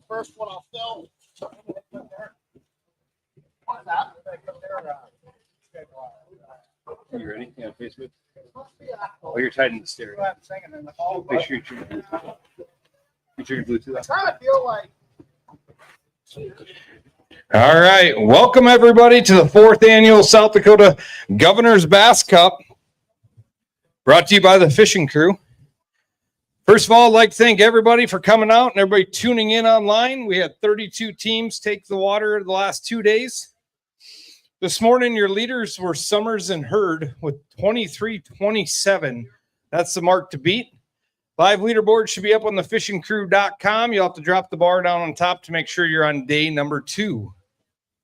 First one I'll film. Are you ready? Yeah, Facebook. Oh, you're tied in the stereo. Make sure you turn your Bluetooth off. I kind of feel like. All right. Welcome, everybody, to the 4th annual South Dakota Governor's Bass Cup, brought to you by the fishing crew. First of all, I'd like to thank everybody for coming out and everybody tuning in online. We had 32 teams take the water the last 2 days. This morning, your leaders were Summers and Hurd with 23-27. That's the mark to beat. Live leaderboard should be up on thefishingcrew.com. You'll have to drop the bar down on top to make sure you're on day number 2.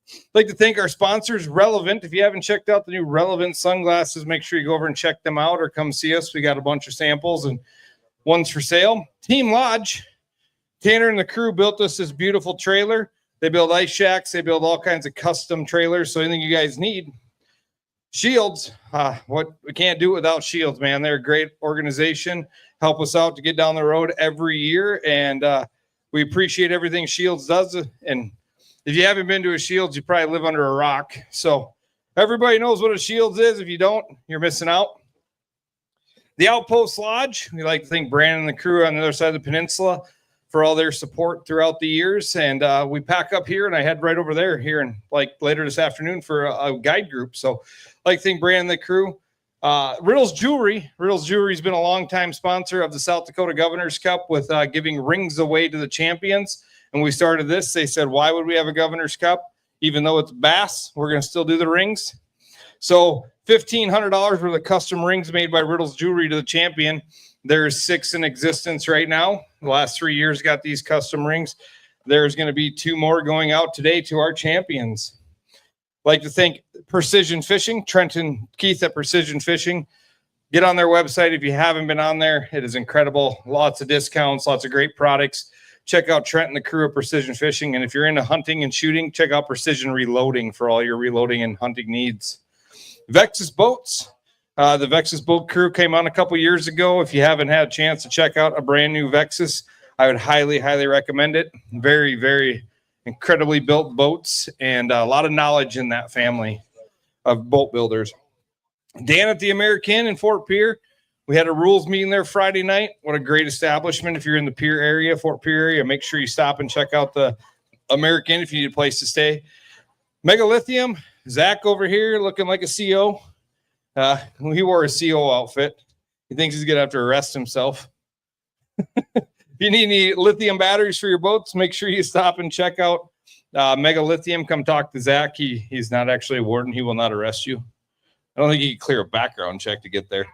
I'd like to thank our sponsors, Relevant. If you haven't checked out the new Relevant sunglasses, make sure you go over and check them out or come see us. We got a bunch of samples and one's for sale. Team Lodge. Tanner and the crew built us this beautiful trailer. They build ice shacks. They build all kinds of custom trailers. So anything you guys need. Shields. What we can't do it without Shields, man. They're a great organization. Help us out to get down the road every year. And we appreciate everything Shields does. And if you haven't been to a Shields, you probably live under a rock. So everybody knows what a Shields is. If you don't, you're missing out. The Outpost Lodge. We like to thank Brandon and the crew on the other side of the peninsula for all their support throughout the years. And we pack up here and I head right over there here and like later this afternoon for a guide group. So I like to thank Brandon and the crew. Riddle's Jewelry. Riddle's Jewelry has been a longtime sponsor of the South Dakota Governor's Cup with giving rings away to the champions. And we started this. They said, why would we have a Governor's Cup? Even though it's bass, we're going to still do the rings. So $1,500 worth of custom rings made by Riddle's Jewelry to the champion. There's 6 in existence right now. The last 3 years got these custom rings. There's going to be 2 more going out today to our champions. I'd like to thank Precision Fishing, Trent and Keith at Precision Fishing. Get on their website if you haven't been on there. It is incredible. Lots of discounts, lots of great products. Check out Trent and the crew of Precision Fishing. And if you're into hunting and shooting, check out Precision Reloading for all your reloading and hunting needs. Vexus Boats. The Vexus Boat crew came on a couple years ago. If you haven't had a chance to check out a brand new Vexus, I would highly, highly recommend it. Very, very incredibly built boats and a lot of knowledge in that family of boat builders. Dan at the American in Fort Pierre. We had a rules meeting there Friday night. What a great establishment. If you're in the Pierre area, Fort Pierre area, make sure you stop and check out the American if you need a place to stay. Megalithium. Zach over here looking like a CO. He wore a CO outfit. He thinks he's going to have to arrest himself. If you need any lithium batteries for your boats, make sure you stop and check out Megalithium. Come talk to Zach. He's not actually a warden. He will not arrest you. I don't think you can clear a background check to get there.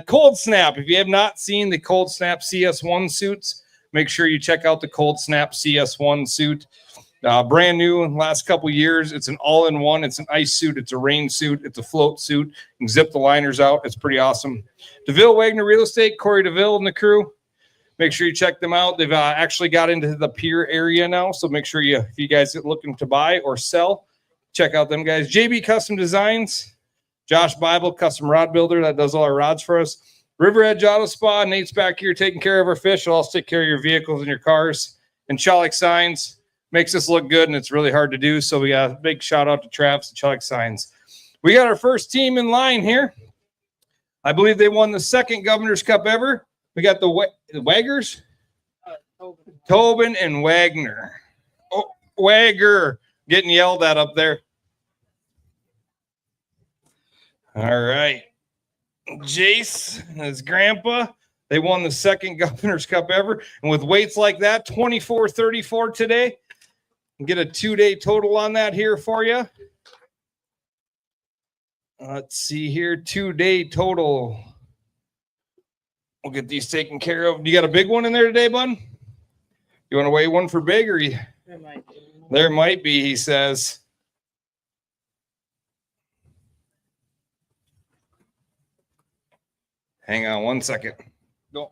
Cold Snap. If you have not seen the Cold Snap CS1 suits, make sure you check out the Cold Snap CS1 suit. Brand new in the last couple years. It's an all-in-one. It's an ice suit. It's a rain suit. It's a float suit. You can zip the liners out. It's pretty awesome. DeVille Wagner Real Estate, Corey DeVille and the crew. Make sure you check them out. They've actually got into the Pierre area now, so make sure if you guys are looking to buy or sell, check out them guys. JB Custom Designs, Josh Bible, custom rod builder that does all our rods for us. River Edge Auto Spa, Nate's back here taking care of our fish. I'll also take care of your vehicles and your cars. And Chalik Signs. Makes us look good, and it's really hard to do. So we got a big shout out to Travis and Chuck Signs. We got our first team in line here. I believe they won the 2nd Governor's Cup ever. We got the Waggers, Tobin and Wagner. Oh, Wagger getting yelled at up there. All right. Jace and his grandpa. They won the 2nd Governor's Cup ever. And with weights like that, 24-34 today. Get a 2-day total on that here for you. Let's see here. 2-day total. We'll get these taken care of. You got a big one in there today, bud? You want to weigh one for big or you? There might be, he says. Hang on one second. Go.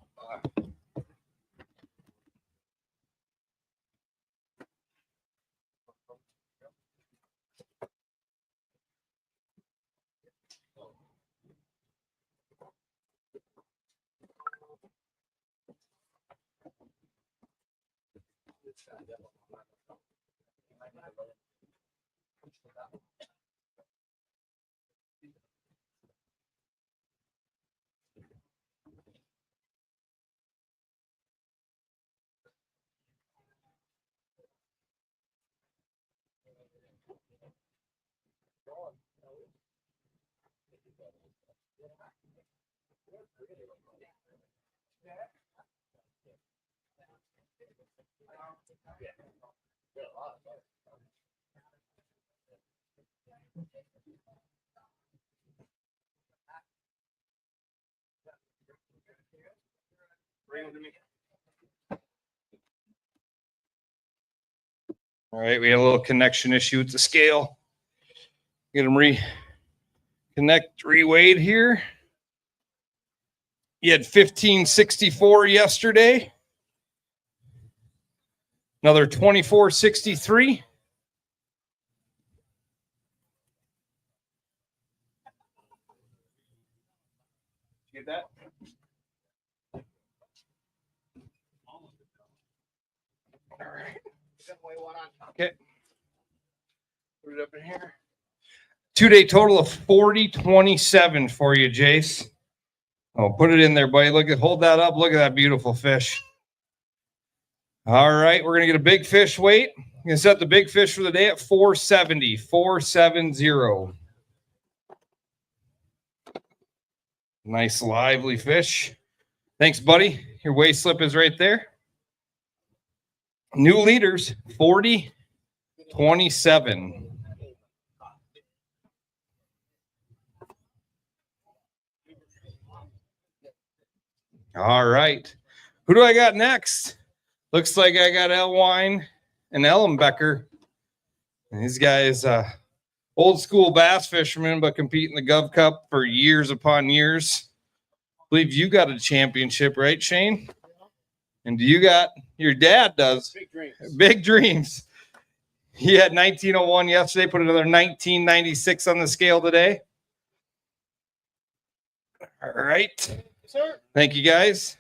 All right, we had a little connection issue with the scale. Get them reweighed here. You had 1564 yesterday. Another 2463. Get that? All right. Okay. Put it up in here. 2-day total of 4027 for you, Jace. Oh, put it in there, buddy. Hold that up. Look at that beautiful fish. All right, we're gonna get a big fish weight. We're gonna set the big fish for the day at 470. 470. Nice lively fish. Thanks, buddy. Your weigh slip is right there. New leaders, 4027. All right. Who do I got next? Looks like I got Elwine and Ellenbecker. And these guys, old school bass fishermen, but compete in the Gov Cup for years upon years. I believe you got a championship, right, Shane? And your dad does. Big dreams. Big dreams. He had 1901 yesterday, put another 1996 on the scale today. All right. Sir. Thank you, guys.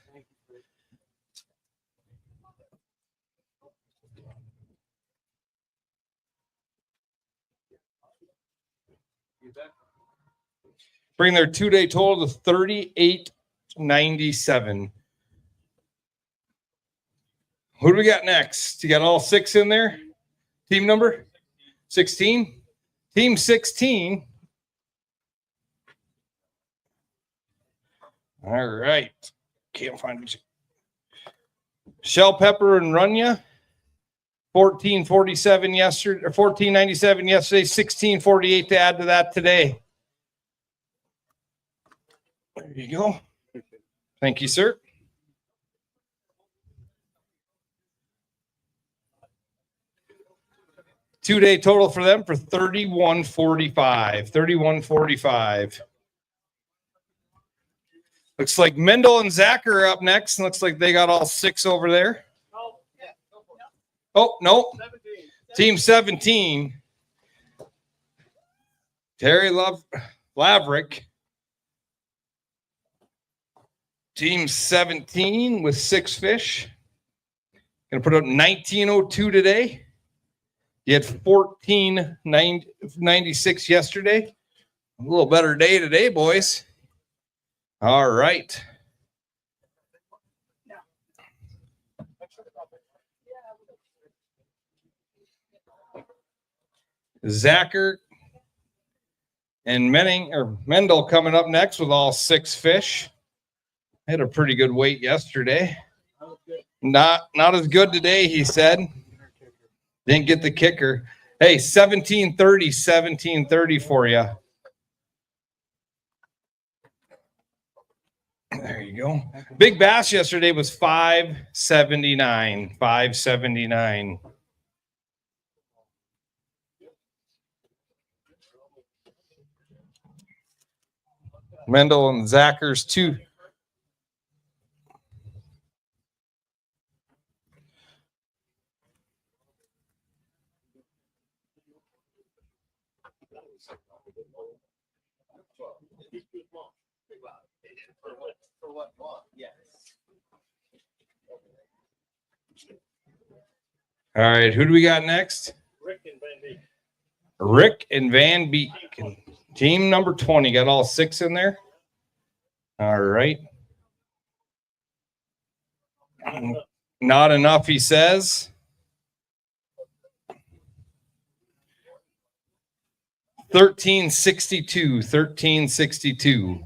Bring their 2-day total to 3897. Who do we got next? You got all 6 in there? Team number 16? Team 16. All right. Can't find it. Shell Pepper and Runya. 1447 yesterday, or 1497 yesterday, 1648 to add to that today. There you go. Thank you, sir. Two-day total for them for 3145. 3145. Looks like Mendel and Zach are up next. Looks like they got all 6 over there. Oh, no. 17. Team 17. Terry Laverick. Team 17 with 6 fish. Gonna put up 1902 today. You had 1496 yesterday. A little better day today, boys. All right. Zacher and Mendel coming up next with all 6 fish. Had a pretty good weight yesterday. Not as good today, he said. Didn't get the kicker. Hey, 1730 for you. There you go. Big bass yesterday was 579. 579. Mendel and Zacher's For what month? Yes. All right, who do we got next? Rick and Van Beek. Rick and Van Beek. Team number 20. Got all 6 in there? All right. Not enough, he says. 1362. 1362.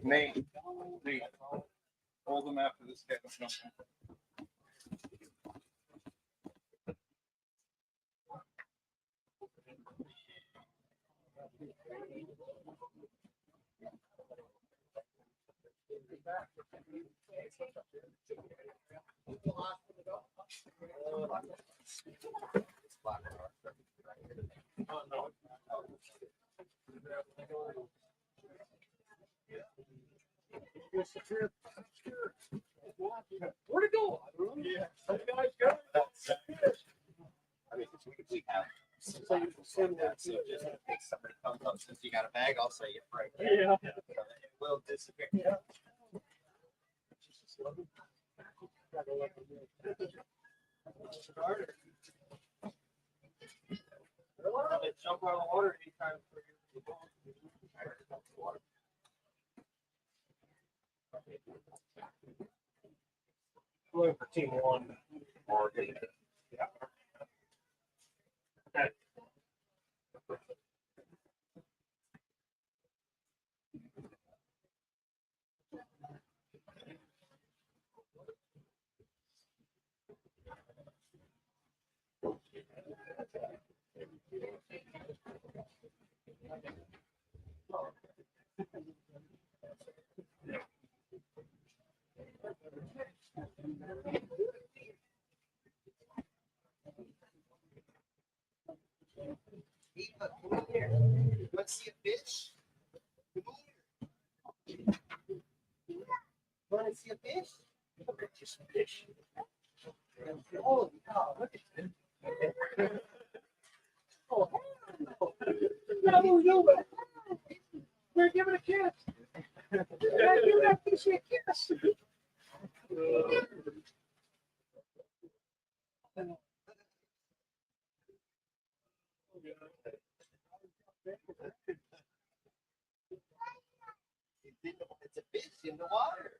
Nate, hold them after this guy. Where'd it go? Yeah. Some guys got it. I mean, we have. So you can send that. So just in case somebody comes up, since you got a bag, I'll say it right there. Yeah. It will disappear. Yeah. Jump out of the water anytime. Going for team 1. Morgan. Okay. Eva, come here. You want to see a fish? Come here. You want to see a fish? Look at this fish. Oh, no, look at this. Oh, No. We're giving a kiss. We're giving that fish a kiss. it's a fish in the water.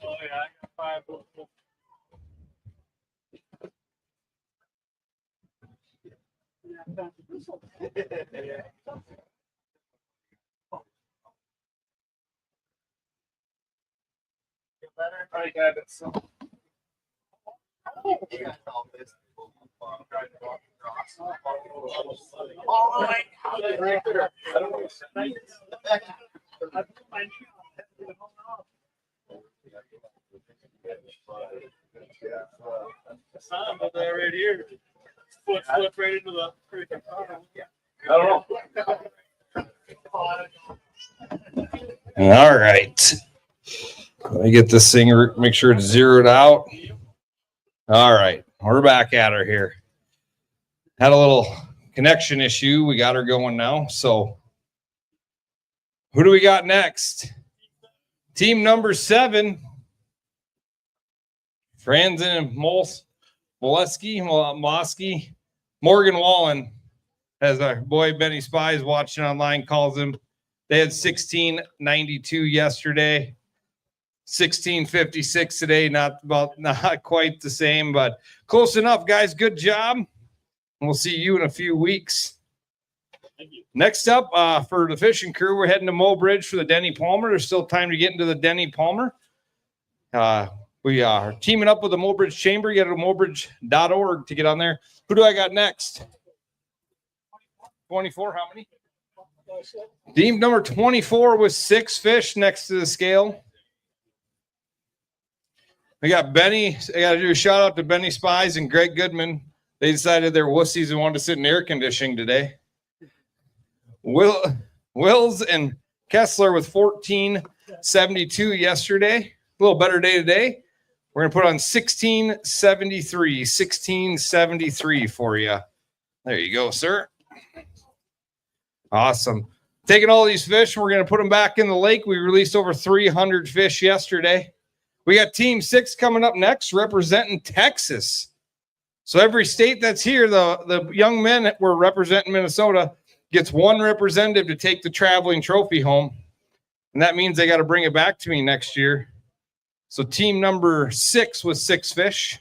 Oh, yeah, I got 5. I got it. So. You guys all this. All right. Right there. I don't know. I put my knee on. Son, but they're right here. Foot slipped right into the freaking pond. I don't know. All right. Let me get this thing, make sure it's zeroed out. All right. We're back at her here. Had a little connection issue. We got her going now. So who do we got next? Team number 7. Franzen and Molesky, Morgan Wallen, as our boy Benny Spies watching online calls him. They had 1692 yesterday, 1656 today. Not quite the same, but close enough, guys. Good job. We'll see you in a few weeks. Next up, for the fishing crew, we're heading to Mobridge for the Denny Palmer. There's still time to get into the Denny Palmer. We are teaming up with the Mobridge Chamber. You got to mobridge.org to get on there. Who do I got next? 24, how many? Team number 24 with 6 fish next to the scale. We got Benny. I got to do a shout out to Benny Spies and Greg Goodman. They decided they're wussies and wanted to sit in air conditioning today. Wills and Kessler with 14.72 yesterday. A little better day today. We're going to put on 16.73 for you. There you go, sir. Awesome. Taking all these fish, we're going to put them back in the lake. We released over 300 fish yesterday. We got Team 6 coming up next, representing Texas. So every state that's here, the young men that were representing Minnesota gets one representative to take the traveling trophy home. And that means they got to bring it back to me next year. So team number 6 with 6 fish.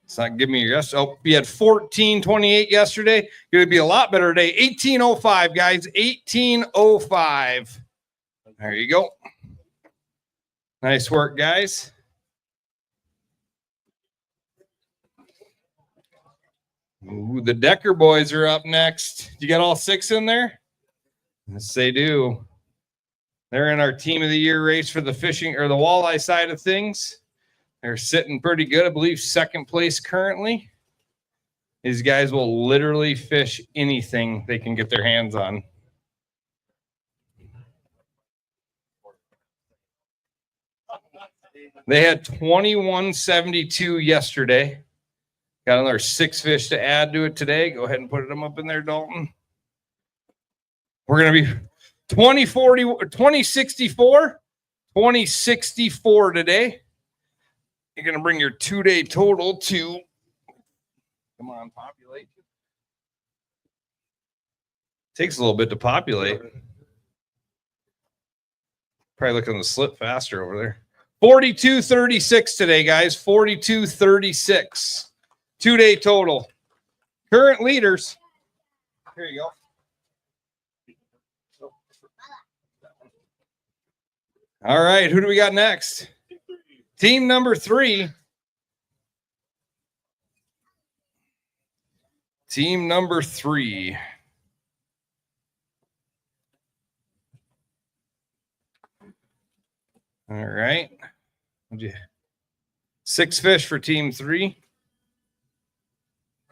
It's not giving me your yes. Oh, you had 14.28 yesterday. It would be a lot better today. 18.05, guys. 18.05. There you go. Nice work, guys. Ooh, the Decker boys are up next. You got all 6 in there? Yes, they do. They're in our team of the year race for the fishing or the walleye side of things. They're sitting pretty good. I believe 2nd place currently. These guys will literally fish anything they can get their hands on. They had 21.72 yesterday. Got another 6 fish to add to it today. Go ahead and put them up in there, Dalton. We're going to be 2064 today. You're going to bring your 2-day total to, come on, populate. Takes a little bit to populate. Probably look on the slip faster over there. 42.36 today, guys. 42.36. 2-day total. Current leaders. Here you go. All right, who do we got next? Team number 3. Team number 3. All right. 6 fish for team 3.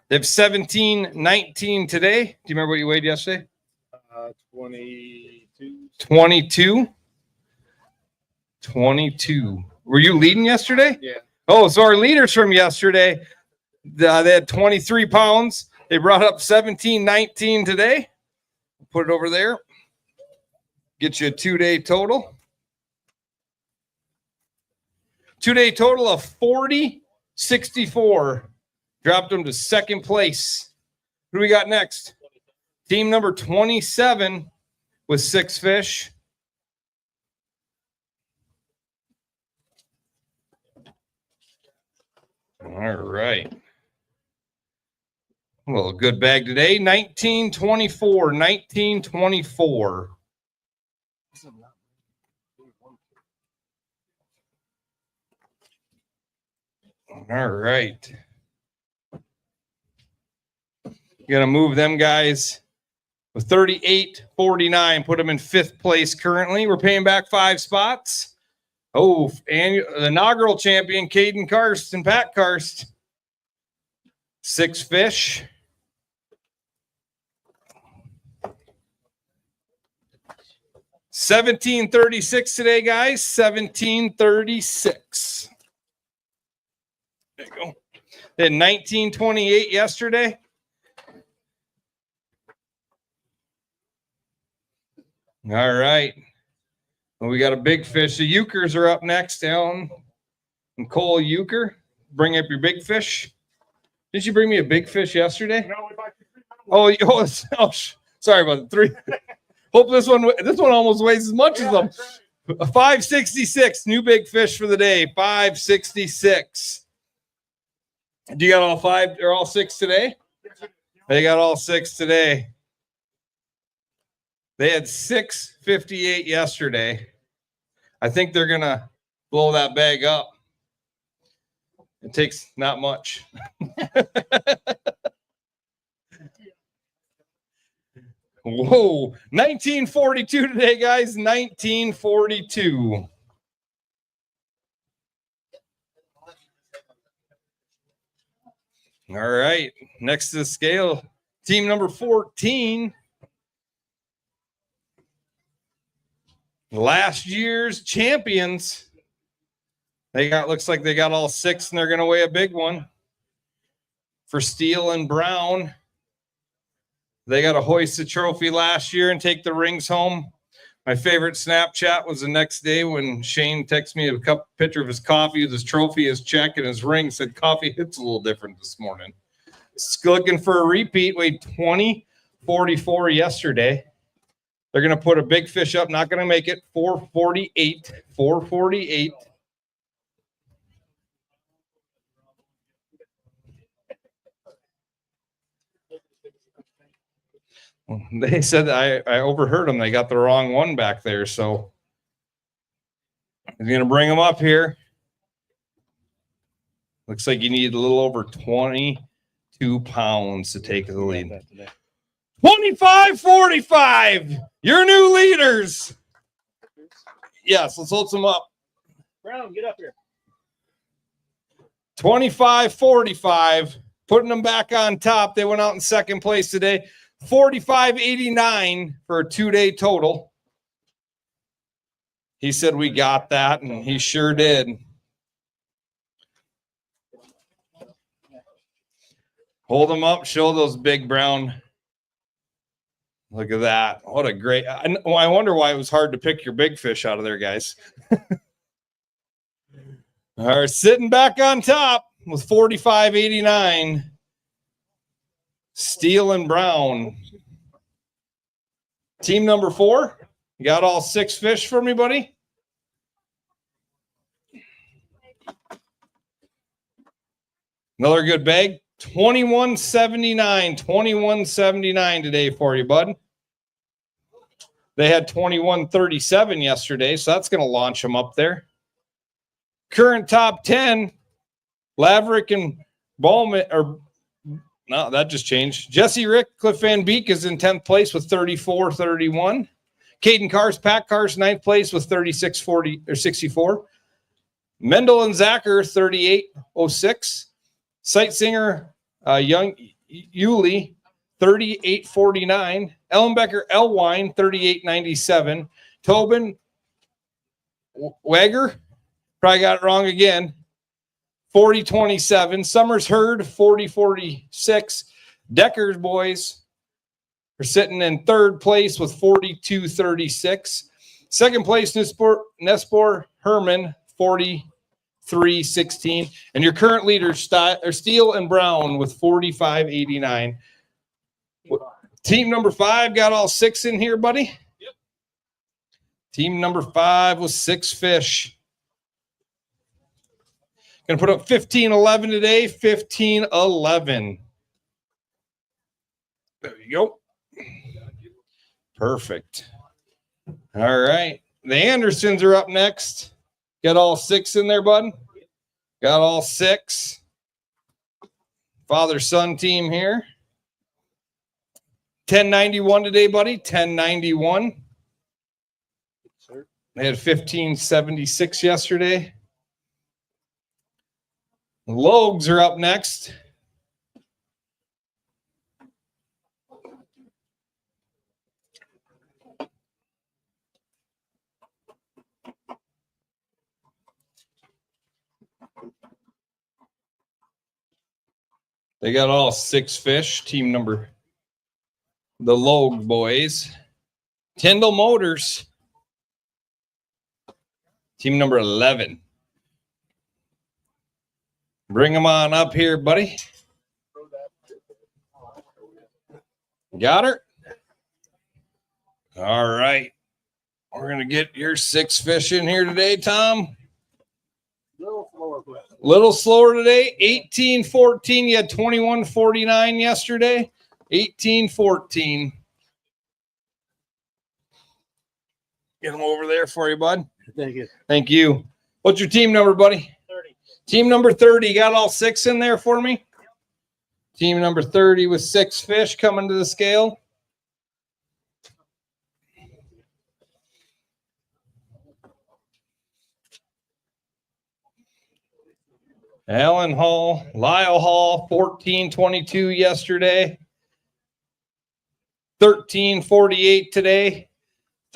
They have 17.19 today. Do you remember what you weighed yesterday? 22. 22. Were you leading yesterday? Yeah. Oh, so our leaders from yesterday, they had 23 pounds. They brought up 17.19 today. Put it over there. Get you a 2-day total. 2-day total of 40.64. Dropped them to 2nd place. Who do we got next? Team number 27 with 6 fish. All right. Well, good bag today. 1924. 1924. All right. You got to move them guys with 38.49. Put them in 5th place currently. We're paying back 5 spots. Oh, and the inaugural champion, Caden Karst and Pat Karst. 6 fish. $17.36 today, guys. $17.36. There you go. They had 19.28 yesterday. All right. Well, we got a big fish. The Eukers are up next. Alan and Cole Euchre. Bring up your big fish. Did you bring me a big fish yesterday? No, we bought you 3 pounds. Oh, sorry about the 3. Hope this one almost weighs as much as them. A 5.66. New big fish for the day. 5.66. Do you got all 5 or all 6 today? They got all 6 today. They had 658 yesterday. I think they're going to blow that bag up. It takes not much. Whoa, 1942 today, guys. 1942. All right, next to the scale, team number 14. Last year's champions. Looks like they got all 6, and they're going to weigh a big one. For Steele and Brown, they got to hoist the trophy last year and take the rings home. My favorite Snapchat was the next day when Shane texted me a picture of his coffee with his trophy, his check, and his ring. Said coffee hits a little different this morning. Looking for a repeat. Weighed 20.44 yesterday. They're going to put a big fish up. Not going to make it. 448. 448. They said I overheard them. They got the wrong one back there. So he's going to bring them up here. Looks like you need a little over 22 pounds to take the lead. 25-45. Your new leaders. Yes, let's hold some up. Brown, get up here. 25-45. Putting them back on top. They went out in second place today. 45.89 for a 2-day total. He said we got that, and he sure did. Hold them up. Show those big brown. Look at that. What a great. I wonder why it was hard to pick your big fish out of there, guys. All right, sitting back on top with 45.89. Steele and Brown. Team number 4. You got all 6 fish for me, buddy? Another good bag. 21.79. 21.79 today for you, bud. They had 21.37 yesterday, so that's going to launch them up there. Current top 10, Laverick and Ballman, or no, that just changed. Jesse Rick, Cliff Van Beek is in 10th place with 34.31. Caden Cars, Pat Cars, 9th place with 36.40 or 64. Mendel and Zacher, 38.06. Sightsinger, Young Yulee, 38.49. Ellenbecker Elwine, 38.97. Tobin Wager, probably got it wrong again. 40.27. Summers Hurd, 40.46. Decker's boys are sitting in 3rd place with 42.36. Second place, Nespor Herman, 43.16. And your current leaders, Steele and Brown, with 45.89. Team number 5 got all 6 in here, buddy? Yep. Team number 5 with 6 fish. Going to put up 15.11 today, 15.11. There you go. Perfect. All right. The Andersons are up next. Got all 6 in there, bud? Got all 6. Father-son team here. 1091 today, buddy. 1091. They had 1576 yesterday. The Logs are up next. They got all 6 fish. Team number, the Log boys. Tyndall Motors. Team number 11. Bring them on up here, buddy. Got her? All right. We're going to get your 6 fish in here today, Tom. Little slower today. 18-14. You had 21-49 yesterday. 18-14. Get them over there for you, bud. Thank you. Thank you. What's your team number, buddy? 30. Team number 30. You got all 6 in there for me? Team number 30 with 6 fish coming to the scale. Allen Hall, Lyle Hall, 14.22 yesterday. 13.48 today.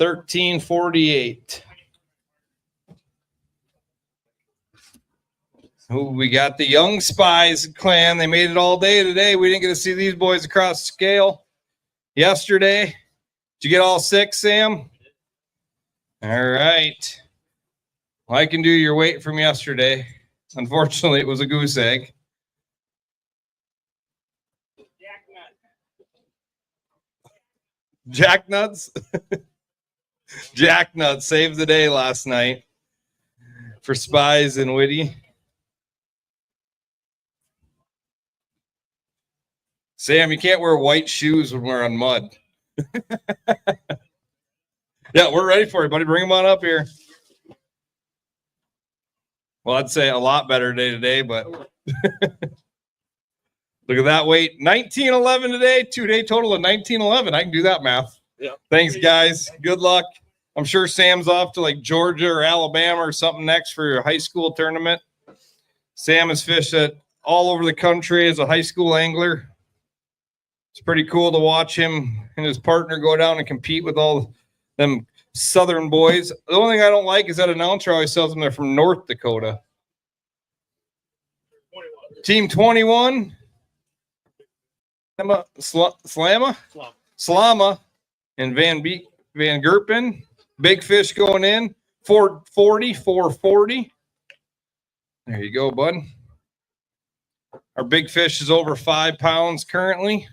13.48. Ooh, we got the Young Spies clan. They made it all day today. We didn't get to see these boys across the scale yesterday. Did you get all 6, Sam? All right. Well, I can do your weight from yesterday. Unfortunately, it was a goose egg. Jack Nuts. Jack Nuts saved the day last night for Spies and Whitty. Sam, you can't wear white shoes when we're on mud. Yeah, we're ready for you, buddy. Bring them on up here. Well, I'd say a lot better day today, but look at that weight. 1911 today, 2-day total of 1911. I can do that math. Yeah. Thanks, guys. Good luck. I'm sure Sam's off to like Georgia or Alabama or something next for your high school tournament. Sam has fished it all over the country as a high school angler. It's pretty cool to watch him and his partner go down and compete with all them Southern boys. The only thing I don't like is that announcer always tells them they're from North Dakota. 21. Team 21. Slama and Van Gerpen. Big fish going in. 440, 440. There you go, bud. Our big fish is over 5 pounds currently.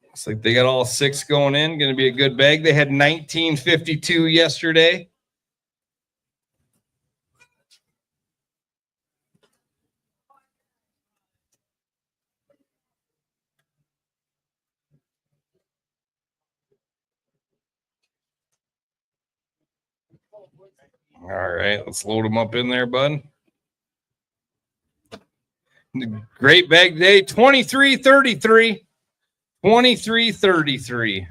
Looks like they got all 6 going in. Going to be a good bag. They had 1952 yesterday. All right, let's load them up in there, bud. Great bag day. 23.33. 23.33.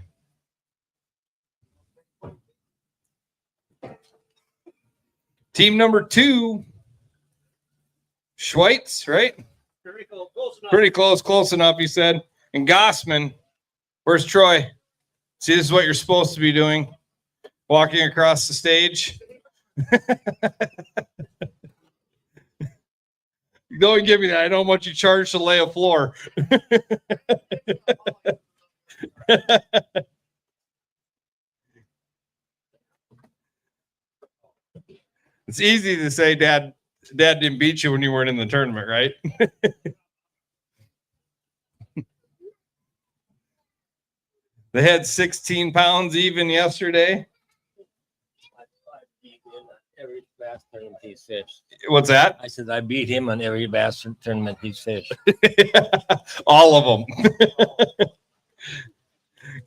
Team number 2, Schweitz, right? Pretty close enough, he said. And Gossman, where's Troy? See, this is what you're supposed to be doing. Walking across the stage. Don't give me that. I know how much you charge to lay a floor. It's easy to say dad didn't beat you when you weren't in the tournament, right? They had 16 pounds even yesterday. Every bass tournament he's fished. What's that? I said I beat him on every bass tournament he's fished. All of them.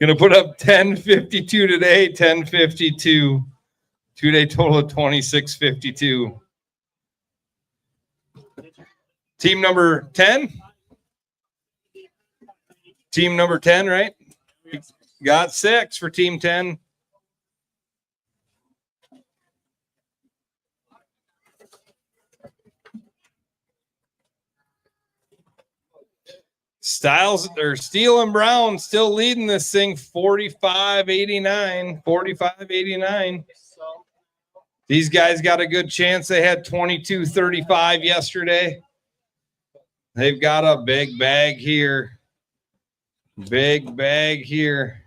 Gonna put up 10.52 today, 10.52. 2-day total of 26.52. Team number 10. Team number 10, right? Got 6 for team 10. Styles or Steele and Brown still leading this thing 45-89. 45-89. These guys got a good chance. They had 22-35 yesterday. They've got a big bag here. Big bag here.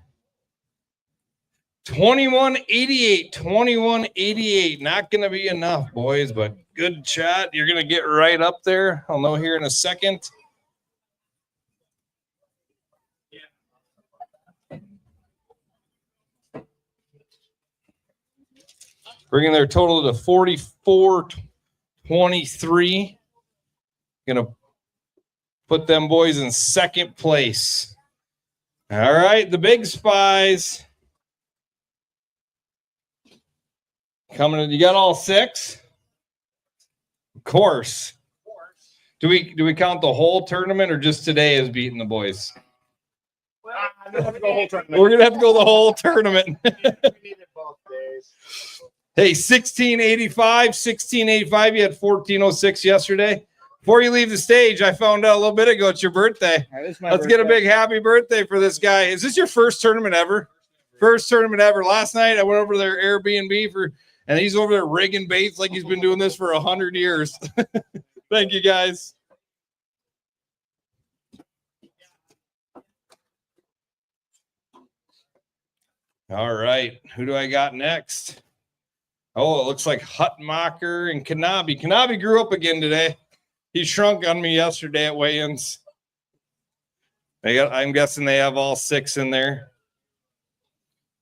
21-88. 21-88. Not going to be enough, boys, but good shot. You're going to get right up there. I'll know here in a second. Bringing their total to 44-23. Gonna put them boys in second place. All right, the big spies. Coming in, you got all 6? Of course. Do we count the whole tournament or just today as beating the boys? We're gonna have to go the whole tournament. We're gonna have to go the whole tournament. We needed both days. Hey, 1685, you had 1406 yesterday. Before you leave the stage, I found out a little bit ago it's your birthday. Let's get a big happy birthday for this guy. Is this your first tournament ever? First tournament ever. Last night I went over to their Airbnb and he's over there rigging baits like he's been doing this for 100 years. Thank you, guys. All right, who do I got next? Oh, it looks like Hutmacher and Kanabi. Kanabi grew up again today. He shrunk on me yesterday at weigh-ins. I'm guessing they have all 6 in there.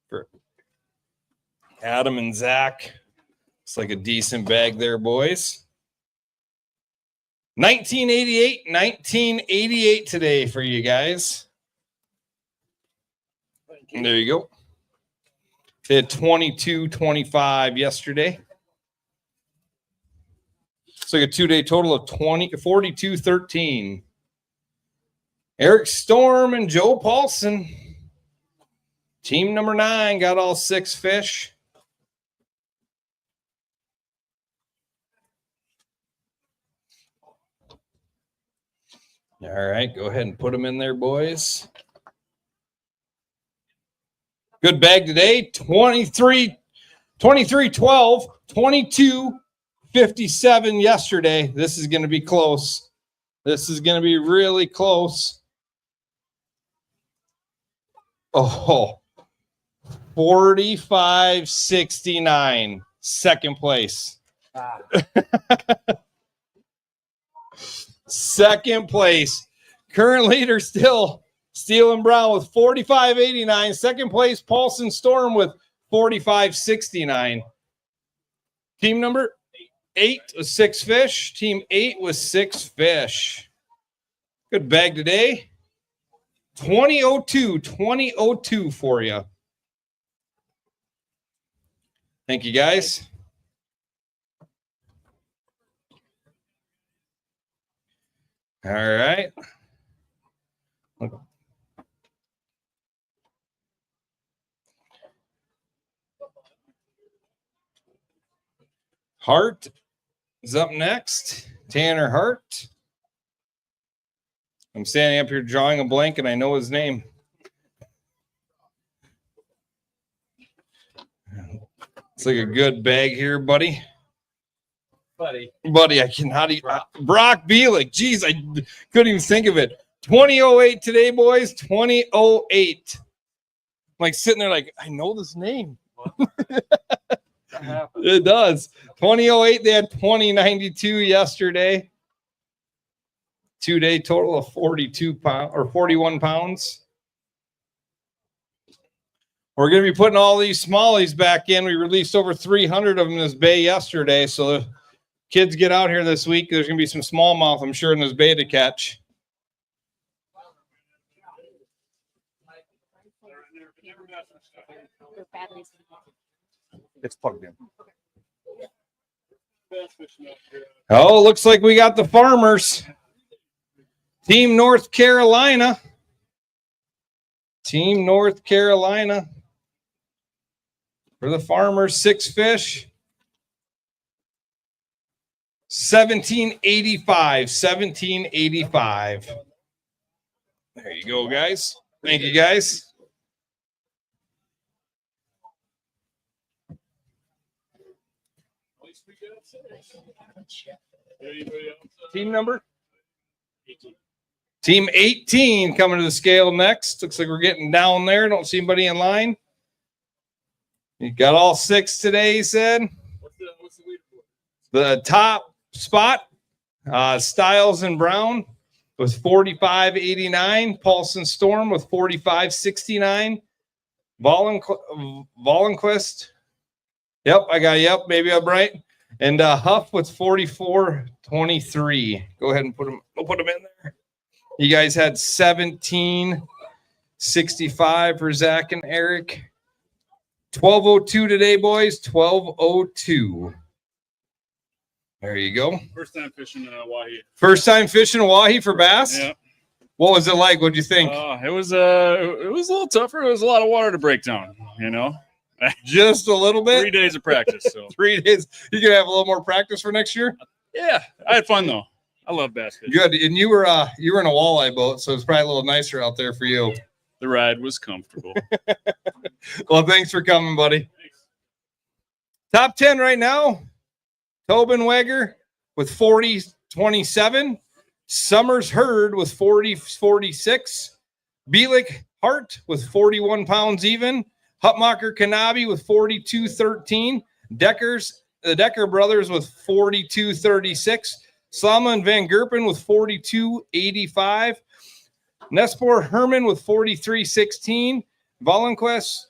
For Adam and Zach. It's like a decent bag there, boys. 1988 today for you guys. And there you go. They had 22.25 yesterday. It's like a 2-day total of 42.13. Eric Storm and Joe Paulson. Team number 9 got all 6 fish. All right, go ahead and put them in there, boys. Good bag today. 23-12, 22-57 yesterday. This is going to be close. This is going to be really close. Oh, 45-69, second place. Second place. Current leader still Steele and Brown with 45.89. Second place, Paulson Storm with 45.69. Team number 8 with 6 fish. Team 8 with 6 fish. Good bag today. 2002 for you. Thank you, guys. All right. Hart is up next. Tanner Hart. I'm standing up here drawing a blank and I know his name. It's like a good bag here, buddy. Buddy, I cannot eat. Brock Bielik. Jeez, I couldn't even think of it. 2008 today, boys. 2008. I'm like sitting there like, I know this name. It does. 2008, they had 2092 yesterday. 2-day total of 42 pounds or 41 pounds. We're going to be putting all these smallies back in. We released over 300 of them in this bay yesterday. So the kids get out here this week. There's going to be some smallmouth, I'm sure, in this bay to catch. It's plugged in. Oh, looks like we got the farmers. Team North Carolina. Team North Carolina. For the farmers, 6 fish. 1785. There you go, guys. Thank you, guys. Team number? Team 18 coming to the scale next. Looks like we're getting down there. Don't see anybody in line. You got all 6 today, he said. What's the leaderboard? The top spot, Stiles and Brown with 45.89. Paulson Storm with 45.69. Vollenquist. Yep, I got yep. Maybe I'm right. And Huff with 44.23. Go ahead and put them. We'll put them in there. You guys had 17 65 for Zach and Eric. 12:02 today, boys. 12:02. There you go. First time fishing wahi. First time fishing wahi for bass? Yeah. What was it like? What'd you think? It was a little tougher. It was a lot of water to break down, you know. Just a little bit? 3 days of practice. So 3 days. You gonna have a little more practice for next year? yeah, I had fun though. I love bass fishing. Good. And you were in a walleye boat, so it's probably a little nicer out there for you. The ride was comfortable. Well, thanks for coming, buddy. Thanks. Top 10 right now. Tobin Weger with 40-27. Summers Hurd with 40-46. Bielik Hart with 41 pounds even. Hutmacher Kanabi with 42-13. The Decker brothers with 42-36. Slama and Van Gerpen with 42-85. Nespor Herman with 43-16. Valenquist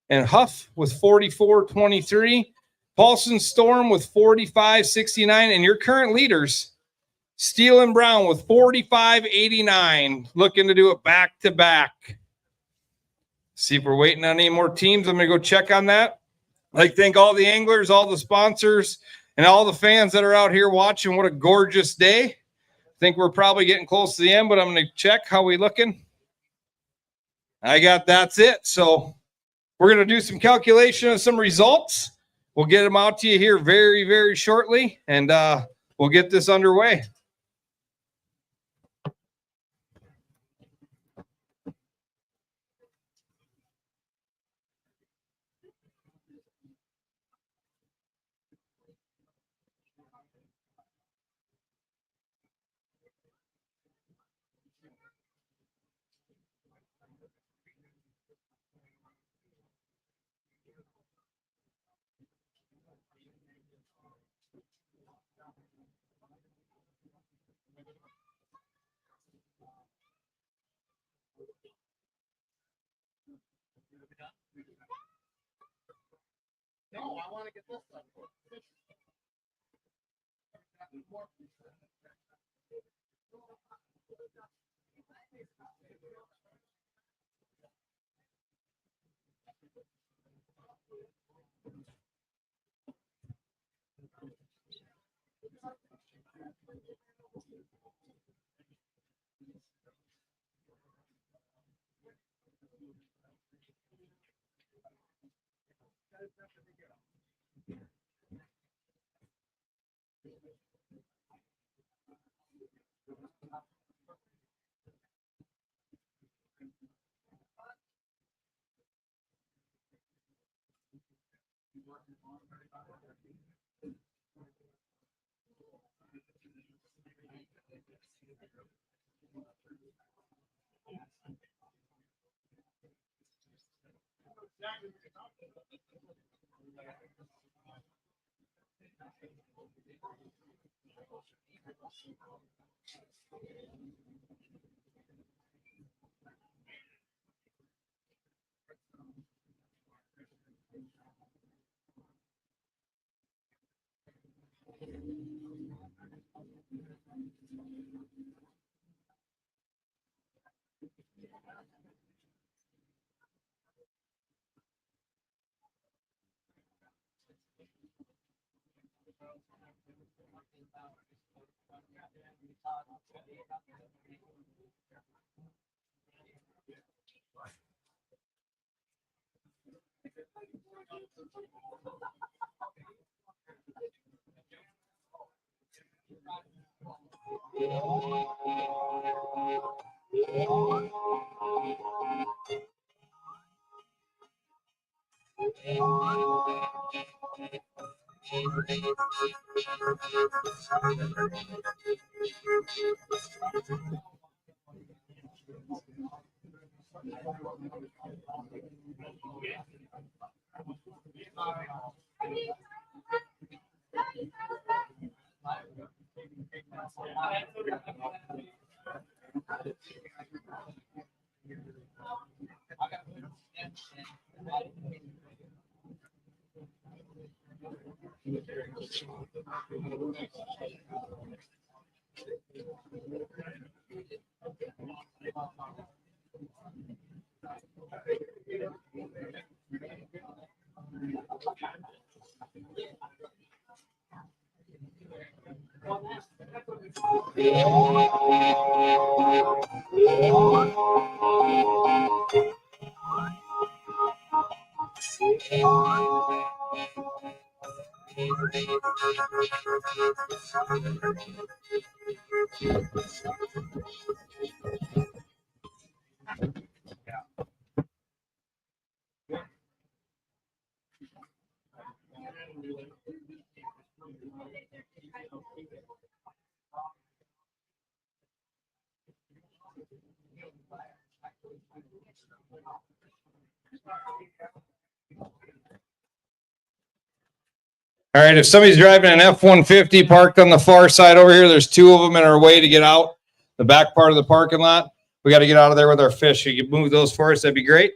and Huff with 44-23. Paulson Storm with 45-69. And your current leaders, Steele and Brown with 45-89. Looking to do it back to back. See if we're waiting on any more teams. I'm going to go check on that. I'd like to thank all the anglers, all the sponsors, and all the fans that are out here watching. What a gorgeous day. I think we're probably getting close to the end, but I'm going to check how we looking. That's it. So we're going to do some calculation of some results. We'll get them out to you here very, very shortly, and we'll get this underway. No, I want to get this done. All right, if somebody's driving an F-150 parked on the far side over here, there's two of them in our way to get out the back part of the parking lot. We got to get out of there with our fish. You could move those for us, that'd be great.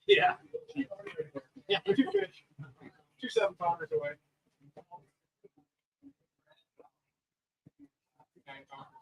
Yeah. Yeah, two fish. 2 7-pounders away. 9 pounders.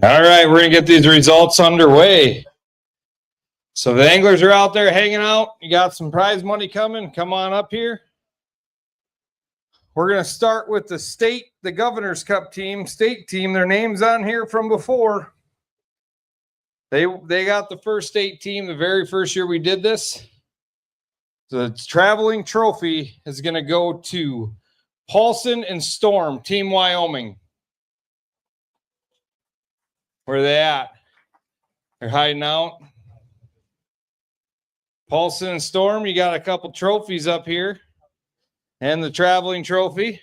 All right, we're going to get these results underway. So the anglers are out there hanging out. You got some prize money coming. Come on up here. We're going to start with the Governor's Cup team, state team. Their name's on here from before. They got the first state team the very first year we did this. The traveling trophy is going to go to Paulson and Storm, Team Wyoming. Where are they at? They're hiding out. Paulson and Storm, you got a couple trophies up here. And the traveling trophy.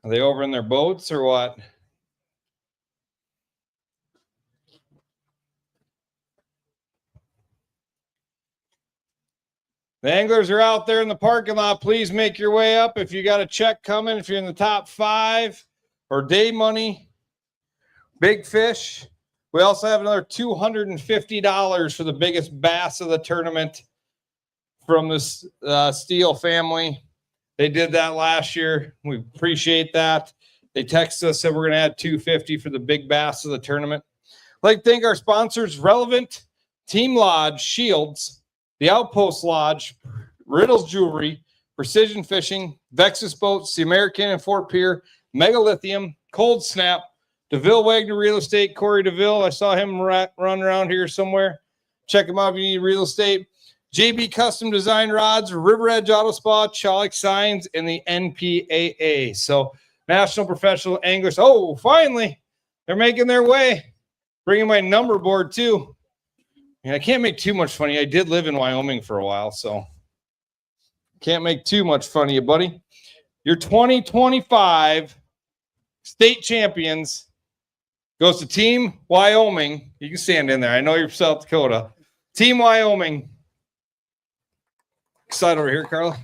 Are they over in their boats or what? The anglers are out there in the parking lot. Please make your way up. If you got a check coming, if you're in the top 5 or day money, big fish. We also have another $250 for the biggest bass of the tournament from the Steele family. They did that last year. We appreciate that. They texted us, said we're going to add $250 for the big bass of the tournament. I'd like to thank our sponsors, Relevant, Team Lodge, Shields, the Outpost Lodge, Riddles Jewelry, Precision Fishing, Vexus Boats, the American and Fort Pierre, Mega Lithium, Cold Snap, DeVille Wagner Real Estate, Corey DeVille. I saw him run around here somewhere. Check him out if you need real estate. JB Custom Design Rods, River Edge Auto Spa, Chalik Signs, and the NPAA. So National Professional Anglers. Oh, finally, they're making their way. Bringing my number board too. I can't make too much fun of you. I did live in Wyoming for a while, so can't make too much fun of you, buddy. Your 2025 state champions goes to Team Wyoming. You can stand in there. I know you're from South Dakota. Team Wyoming. Slide over here, Carla.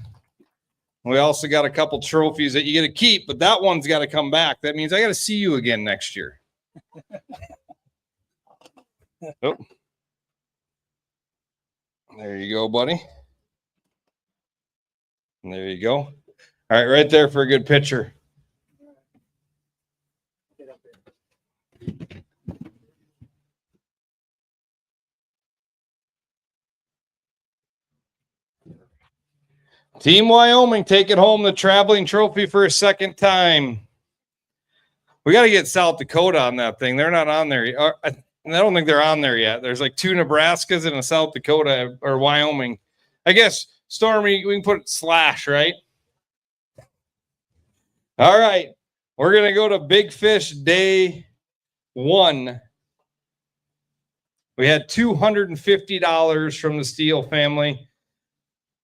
We also got a couple trophies that you get to keep, but that one's got to come back. That means I got to see you again next year. Oh. There you go, buddy. And there you go. All right, right there for a good picture. Team Wyoming taking home the traveling trophy for a second time. We got to get South Dakota on that thing. They're not on there. I don't think they're on there yet. There's like 2 Nebraskas and a South Dakota or Wyoming. I guess, Stormy, we can put / right? All right. We're going to go to Big Fish Day 1. We had $250 from the Steele family.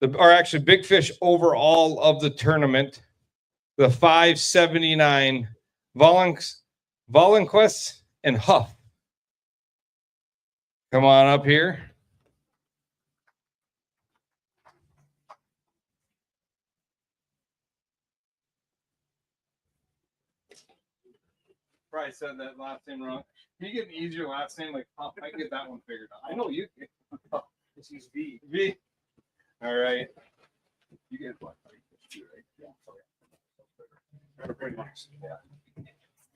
Or actually, Big Fish overall of the tournament. The 579 Valenquist and Huff. Come on up here. Probably said that last name wrong. Can you get an easier last name like Huff? I can get that one figured out. I know you can. Just use V. V. All right. You get what? Yeah. Pretty much. Yeah.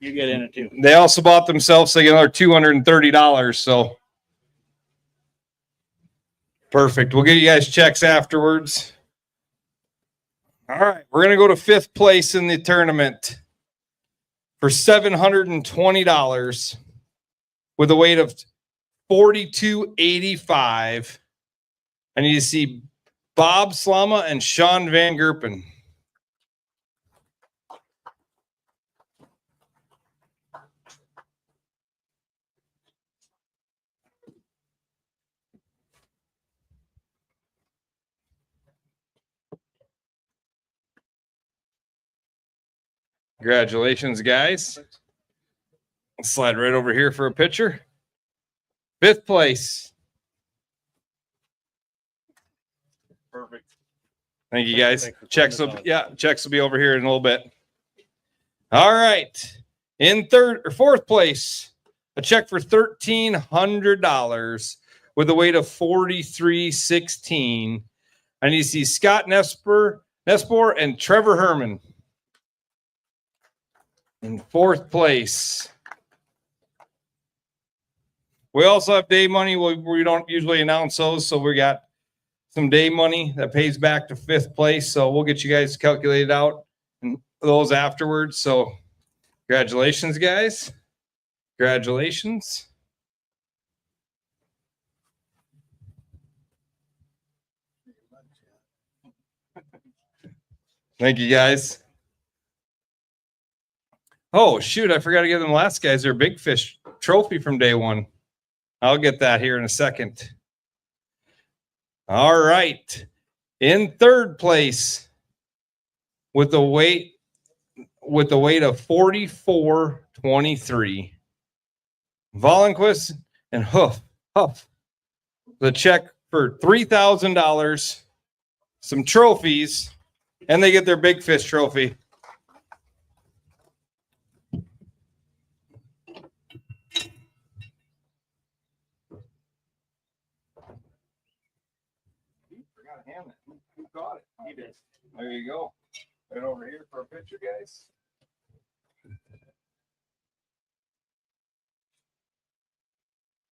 You get in it too. They also bought themselves another $230. So. Perfect. We'll get you guys checks afterwards. All right. We're going to go to 5th place in the tournament for $720 with a weight of 42.85. I need to see Bob Slama and Sean Van Gerpen. Congratulations, guys. I'll slide right over here for a picture. 5th place. Perfect. Thank you, guys. Checks will be over here in a little bit. All right. In 4th place, a check for $1,300 with a weight of 43.16. I need to see Scott Nespor and Trevor Herman. In fourth place, we also have day money. We don't usually announce those, so we got some day money that pays back to fifth place. So we'll get you guys calculated out and those afterwards. So congratulations, guys. Congratulations. Thank you, guys. Oh, shoot. I forgot to give them last guys their big fish trophy from day one. I'll get that here in a second. All right. In third place with the weight of 44.23. Vollenquist and Huff. The check for $3,000, some trophies, and they get their big fish trophy. Forgot to hand it. Who got it? He did. There you go. Right over here for a picture, guys.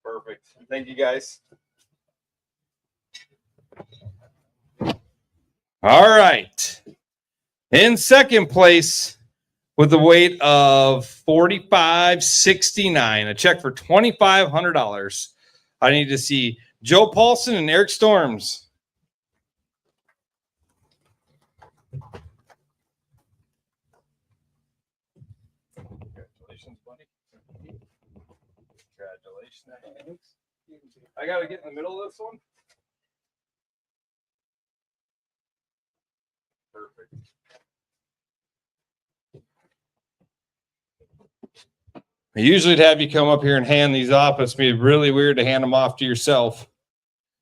Perfect. Thank you, guys. All right. In second place with the weight of 45.69, a check for $2,500. I need to see Joe Paulson and Eric Storms. Congratulations, buddy. Congratulations. I got to get in the middle of this one. Perfect. I usually have you come up here and hand these off. It's be really weird to hand them off to yourself.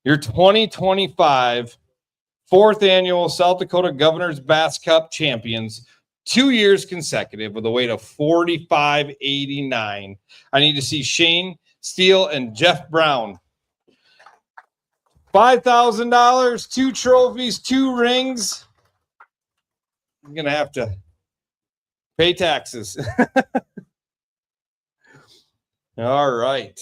Your 2025 fourth annual South Dakota Governor's Bass Cup champions, 2 years consecutive with a weight of 45.89. I need to see Shane Steele and Jeff Brown. $5,000, 2 trophies, 2 rings. I'm going to have to pay taxes. All right.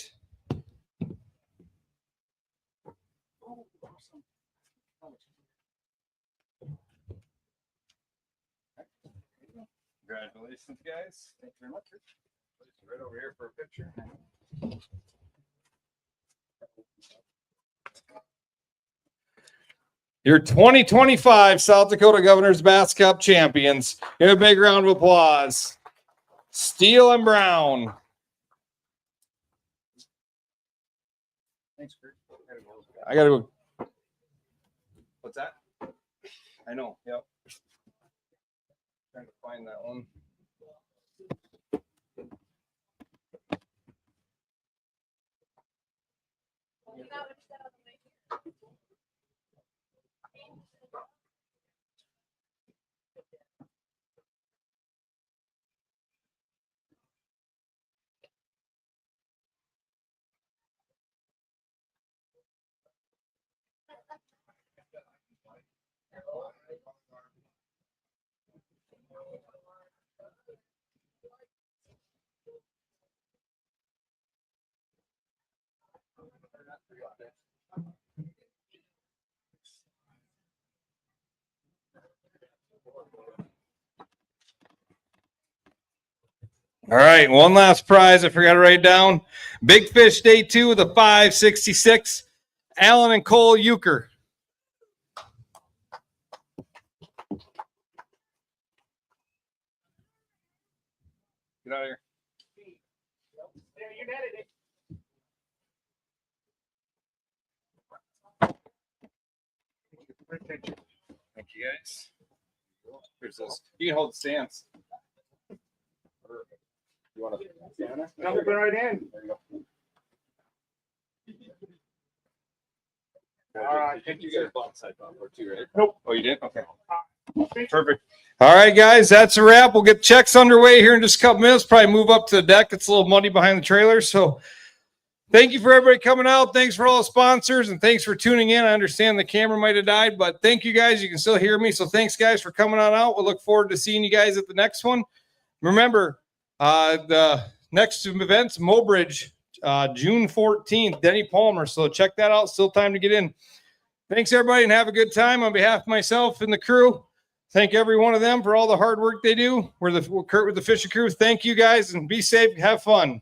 Congratulations, guys. Thank you very much. Right over here for a picture. Your 2025 South Dakota Governor's Bass Cup champions. Give a big round of applause. Steele and Brown. Thanks, Kurt. I gotta go. What's that? I know. Yep. Trying to find that one. All right, one last prize. I forgot to write down. Big Fish Day 2 with a 5.66. Alan and Cole Euchre. Get out of here. You netted it. Thank you, guys. Here's this. You can hold the stance. You want to stand there? Jump right in. There you go. All right. I think you guys bought side bumper too, right? Nope. Oh, you did? Okay. Perfect. All right, guys, that's a wrap. We'll get checks underway here in just a couple minutes. Probably move up to the deck. It's a little muddy behind the trailer. So thank you for everybody coming out. Thanks for all the sponsors, and thanks for tuning in. I understand the camera might have died, but thank you guys. You can still hear me. So thanks, guys, for coming on out. We'll look forward to seeing you guys at the next one. Remember, The next event's Mobridge, June 14th, Denny Palmer. So check that out. Still time to get in. Thanks, everybody, and have a good time. On behalf of myself and the crew, thank every one of them for all the hard work they do. We're Kurt with the Fishing Crew. Thank you, guys, and be safe. Have fun.